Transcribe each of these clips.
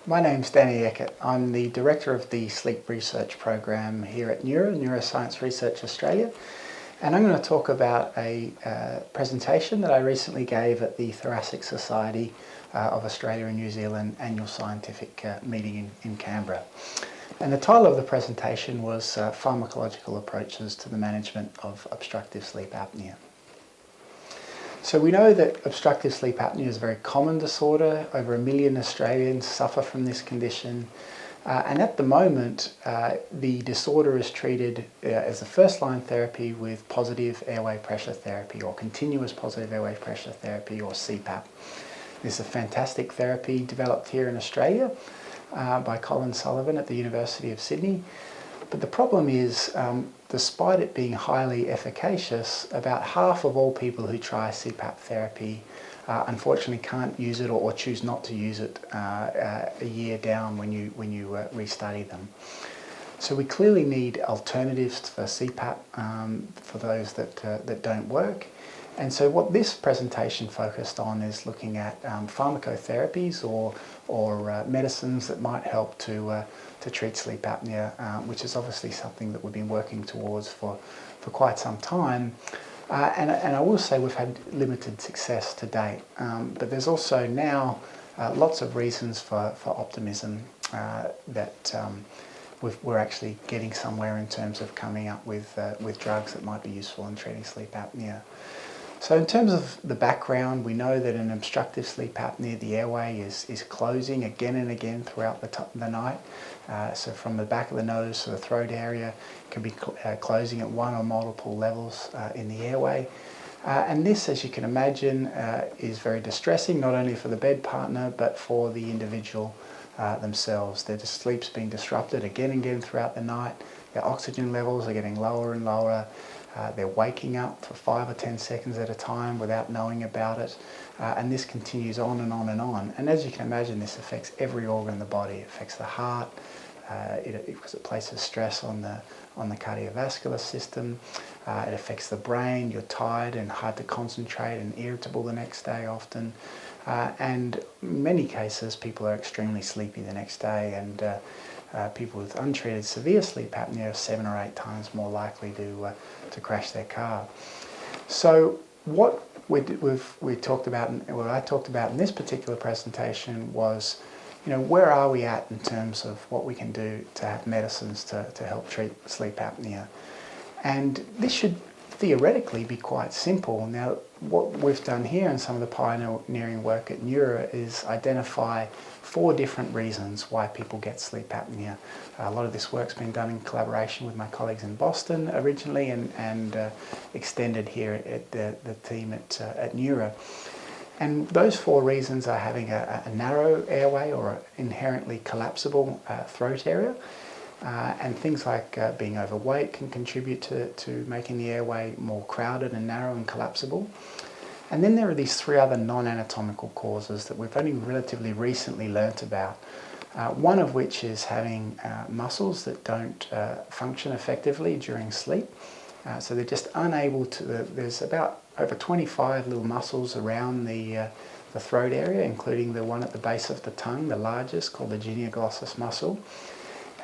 My name's Danny Eckert. I'm the Director of the Sleep Research Program here at NeuRA, Neuroscience Research Australia, and I'm going to talk about a presentation that I recently gave at the Thoracic Society of Australia and New Zealand annual scientific meeting in Canberra. And the title of the presentation was Pharmacological Approaches to the Management of Obstructive Sleep Apnea. So we know that obstructive sleep apnea is a very common disorder. Over 1 million Australians suffer from this condition. And at the moment, the disorder is treated as a first-line therapy with positive airway pressure therapy or continuous positive airway pressure therapy or CPAP. This is a fantastic therapy developed here in Australia by Colin Sullivan at the University of Sydney. But the problem is, despite it being highly efficacious, about half of all people who try CPAP therapy unfortunately can't use it or choose not to use it a year down when you restudy them. So we clearly need alternatives for CPAP for those that don't work. And so what this presentation focused on is looking at pharmacotherapies or medicines that might help to treat sleep apnea, which is obviously something that we've been working towards for quite some time. And I will say we've had limited success to date, but there's also now lots of reasons for optimism that we're actually getting somewhere in terms of coming up with drugs that might be useful in treating sleep apnea. So in terms of the background, we know that in obstructive sleep apnea, the airway is closing again and again throughout the night. So from the back of the nose to the throat area, can be closing at one or multiple levels in the airway. And this, as you can imagine, is very distressing, not only for the bed partner, but for the individual themselves. Their sleep's being disrupted again and again throughout the night. Their oxygen levels are getting lower and lower. They're waking up for 5 or 10 seconds at a time without knowing about it. And this continues on and on and on. And as you can imagine, this affects every organ in the body. It affects the heart, because it places stress on the cardiovascular system. It affects the brain. You're tired and hard to concentrate and irritable the next day often. And in many cases, people are extremely sleepy the next day, and people with untreated severe sleep apnea are 7 or 8 times more likely to crash their car. So what we talked about, what I talked about in this particular presentation was, where are we at in terms of what we can do to have medicines to help treat sleep apnea? And this should theoretically be quite simple. Now, what we've done here in some of the pioneering work at NeuRA is identify 4 different reasons why people get sleep apnea. A lot of this work's been done in collaboration with my colleagues in Boston originally and extended here at the team at NeuRA. And those 4 reasons are having a narrow airway or an inherently collapsible throat area. And things like being overweight can contribute to making the airway more crowded and narrow and collapsible. And then there are these 3 other non-anatomical causes that we've only relatively recently learnt about. One of which is having muscles that don't function effectively during sleep. So they're just unable to, there's about over 25 little muscles around the throat area, including the one at the base of the tongue, the largest, called the genioglossus muscle.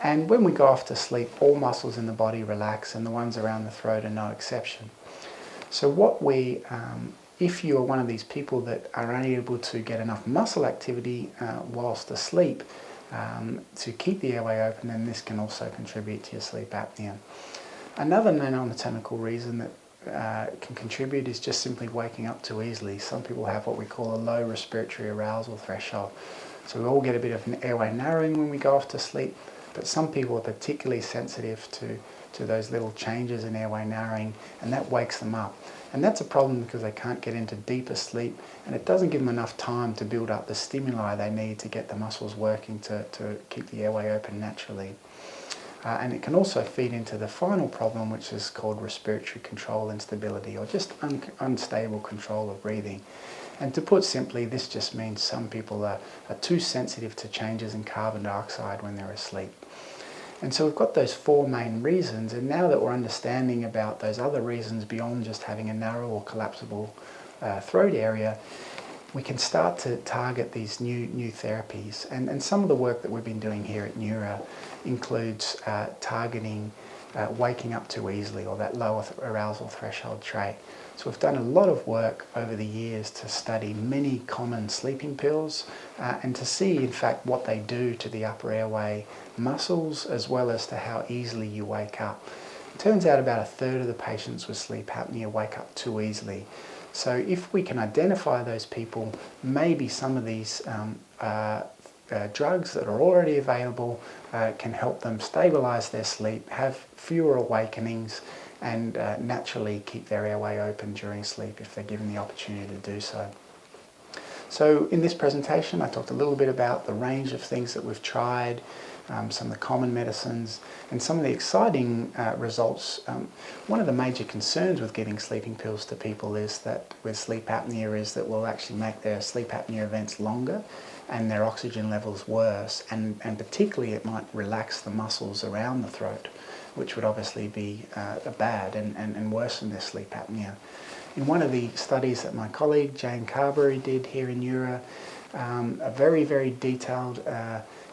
And when we go off to sleep, all muscles in the body relax, and the ones around the throat are no exception. So if you are one of these people that are unable to get enough muscle activity whilst asleep to keep the airway open, then this can also contribute to your sleep apnea. Another non-anatomical reason that can contribute is just simply waking up too easily. Some people have what we call a low respiratory arousal threshold. So we all get a bit of an airway narrowing when we go off to sleep, but some people are particularly sensitive to those little changes in airway narrowing, and that wakes them up. And that's a problem because they can't get into deeper sleep, and it doesn't give them enough time to build up the stimuli they need to get the muscles working to keep the airway open naturally. And it can also feed into the final problem, which is called respiratory control instability, or just unstable control of breathing. And to put simply, this just means some people are too sensitive to changes in carbon dioxide when they're asleep. And so we've got those 4 main reasons, and now that we're understanding about those other reasons beyond just having a narrow or collapsible throat area, we can start to target these new therapies. And some of the work that we've been doing here at NeuRA includes targeting waking up too easily, or that lower arousal threshold trait. So we've done a lot of work over the years to study many common sleeping pills and to see in fact what they do to the upper airway muscles, as well as to how easily you wake up. It turns out about a third of the patients with sleep apnea wake up too easily. So if we can identify those people, maybe some of these drugs that are already available can help them stabilise their sleep, have fewer awakenings, and naturally keep their airway open during sleep if they're given the opportunity to do so. So in this presentation I talked a little bit about the range of things that we've tried, some of the common medicines, and some of the exciting results. One of the major concerns with giving sleeping pills to people is that with sleep apnea is that we'll actually make their sleep apnea events longer and their oxygen levels worse, and particularly it might relax the muscles around the throat, which would obviously be bad and worsen their sleep apnea. In one of the studies that my colleague Jane Carberry did here in NeuRA, a very detailed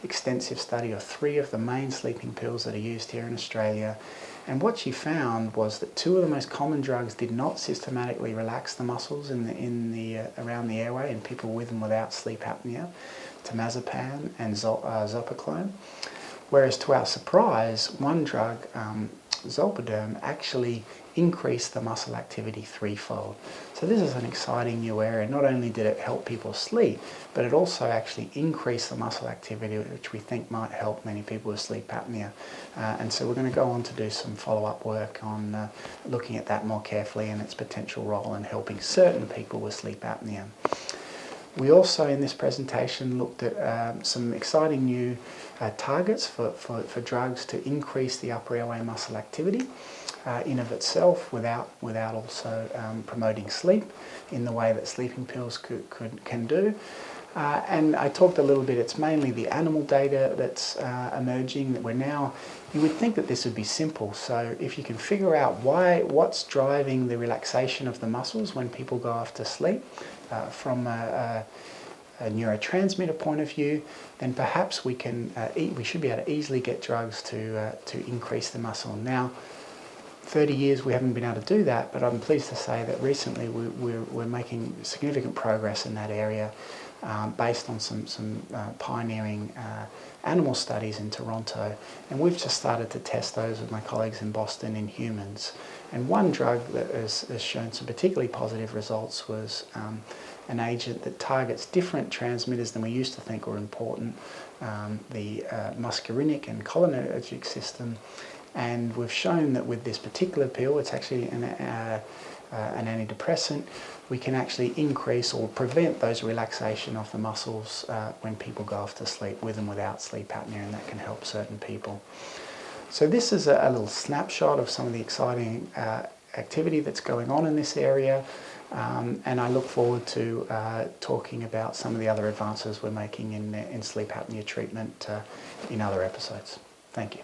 extensive study of 3 of the main sleeping pills that are used here in Australia, and what she found was that 2 of the most common drugs did not systematically relax the muscles around the airway in people with and without sleep apnea, temazepam and zopiclone, whereas to our surprise, one drug, zolpidem, actually increased the muscle activity 3-fold. So this is an exciting new area. Not only did it help people sleep, but it also actually increased the muscle activity, which we think might help many people with sleep apnea. And so we're going to go on to do some follow-up work on looking at that more carefully and its potential role in helping certain people with sleep apnea. We also, in this presentation, looked at some exciting new targets for drugs to increase the upper airway muscle activity in of itself, without also promoting sleep in the way that sleeping pills can do. And I talked a little bit, it's mainly the animal data that's emerging, that we're now, you would think that this would be simple. So if you can figure out what's driving the relaxation of the muscles when people go off to sleep from a neurotransmitter point of view, then perhaps we should be able to easily get drugs to increase the muscle. Now, 30 years we haven't been able to do that, but I'm pleased to say that recently we're making significant progress in that area based on some pioneering animal studies in Toronto, and we've just started to test those with my colleagues in Boston in humans. And one drug that has shown some particularly positive results was an agent that targets different transmitters than we used to think were important, the muscarinic and cholinergic system. And we've shown that with this particular pill, it's actually an antidepressant, we can actually increase or prevent those relaxation of the muscles when people go off to sleep with and without sleep apnea, and that can help certain people. So this is a little snapshot of some of the exciting activity that's going on in this area, and I look forward to talking about some of the other advances we're making in sleep apnea treatment in other episodes. Thank you.